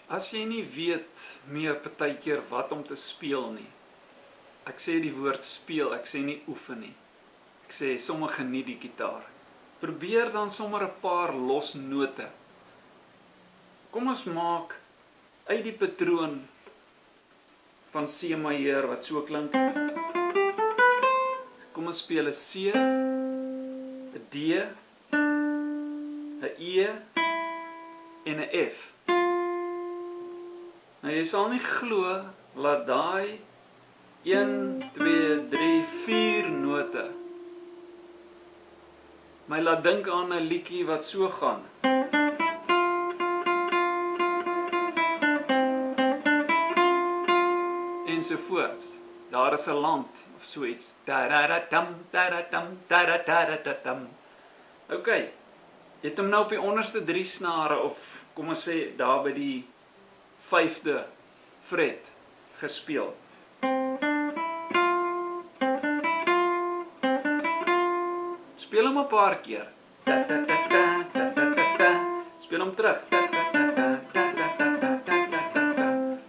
As jy nie weet meer partykeer wat om te speel nie. Ek sê die woord speel, ek sê nie oefen nie. Ek sê sommer geniet die gitaar. Probeer dan sommer 'n paar los note. Kom ons maak uit die patroon van C majeur wat so klink. Kom ons speel 'n C, 'n D, 'n E en 'n F. Nou jy sal nie glo laat daai 1, 2, 3, 4 note my laat dink aan 'n liedjie wat so gaan. Ensovoorts. Daar is 'n land of so iets. Tararatam, taratam, tarataratam. OK. Jy het hom nou op die onderste 3 snare of kom ons sê daar by die 5de fret gespeel. Speel hom 'n paar keer. Speel hom terug.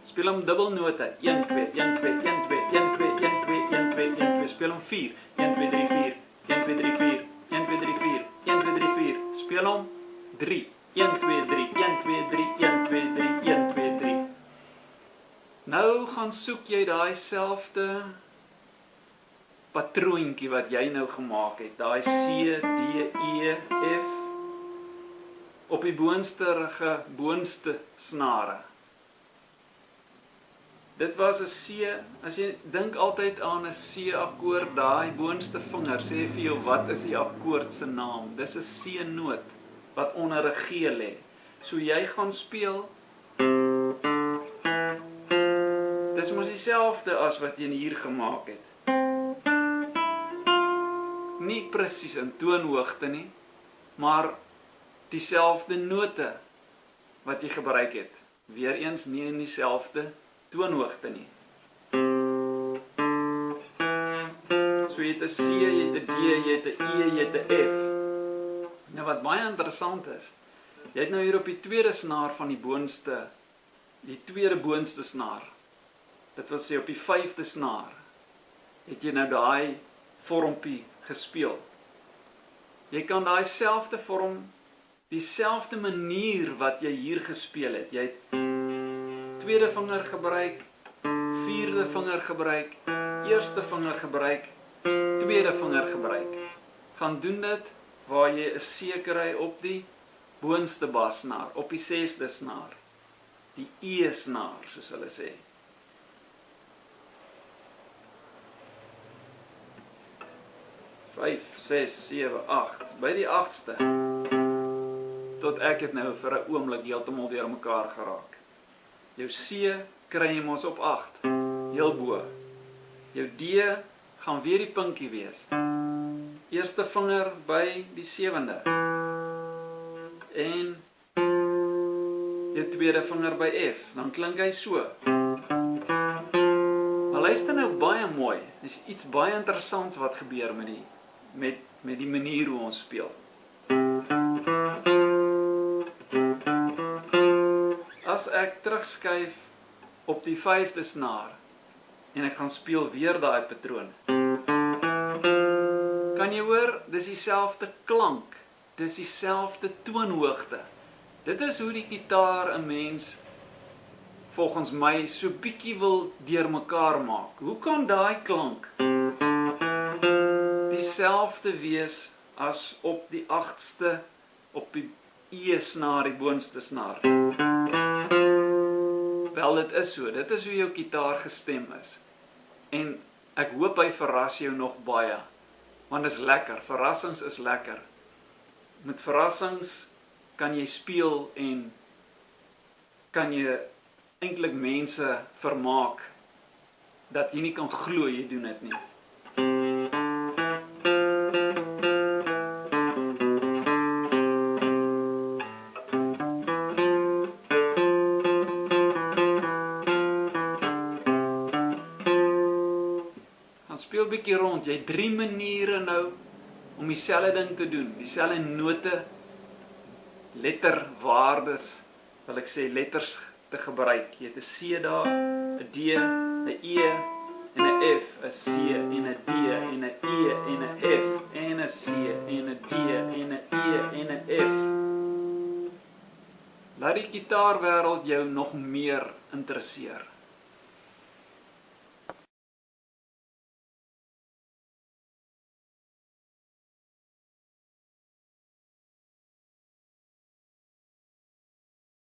Speel hom dubbelnote. 1 2 1 2 1 2 1 2 1 2 1 2 1 2. Speel hom 4. 1 2 3 4. 1 2 3 4. 1 2 3 4. 1 2 3 4. Speel hom 3. 1 2 3 1 2 3 1 2 3 1 2 3. Nou gaan soek jy daai selfde patroontjie wat jy nou gemaak het, daai C, D, E, F op die boonste snare. Dit was 'n C, as jy dink altyd aan 'n C akkoord, daai boonste vinger sê vir jou wat is die akkoord se naam. Dis 'n C noot wat onder 'n G lê. So jy gaan speel. Dis mos dieselfde as wat jy hier gemaak het. Nie presies in toonhoogte nie, maar dieselfde note wat jy gebruik het. Weereens nie in dieselfde toonhoogte nie. So jy het 'n C, jy het 'n D, jy het 'n E, jy het 'n F. Nou wat baie interessant is, jy het nou hier op die tweede snaar van die tweede boonste snaar. Dit wil sê op die 5de snaar het jy nou daai vormpie gespeel. Jy kan daai selfde vorm, dieselfde manier wat jy hier gespeel het. Jy het tweede vinger gebruik, vierde vinger gebruik, eerste vinger gebruik, tweede vinger gebruik. Gaan doen dit waar jy 'n C kry op die boonste bassnaar, op die 6de snaar, die E snaar soos hulle sê. Vyf, 6, 7, 8, by die 8ste, tot ek het nou vir 'n oomblik heeltemal deur mekaar geraak. Jou C kry jy mos op 8, heel bo. Jou D gaan weer die pinkie wees. Eerste vinger by die 7de. En jou tweede vinger by F, dan klink hy so. Maar luister nou baie mooi, dis iets baie interessants wat gebeur met die manier hoe ons speel. As ek terugskuif op die 5de snaar en ek gaan speel weer daai patroon, kan jy hoor, dis dieselfde klank, dis dieselfde toonhoogte. Dit is hoe die gitaar 'n mens volgens my so bietjie wil deurmekaar maak. Hoe kan daai klank dieselfde wees as op die 8ste, op die E snaar, die boonste snaar? Wel, dit is so, dit is hoe jou gitaar gestem is. En ek hoop hy verras jou nog baie, want dit is lekker, verrassings is lekker. Met verrassings kan jy speel en kan jy eintlik mense vermaak, dat jy nie kan glo jy doen dit nie. Speel bietjie rond, jy het 3 maniere nou om dieselfde ding te doen, dieselfde note, letterwaardes, wil ek sê letters te gebruik. Jy het 'n C daar, 'n D, 'n E en 'n F, 'n C en 'n D en 'n E en 'n F en 'n C en 'n D en 'n E en 'n F. Laat die gitaarwêreld jou nog meer interesseer.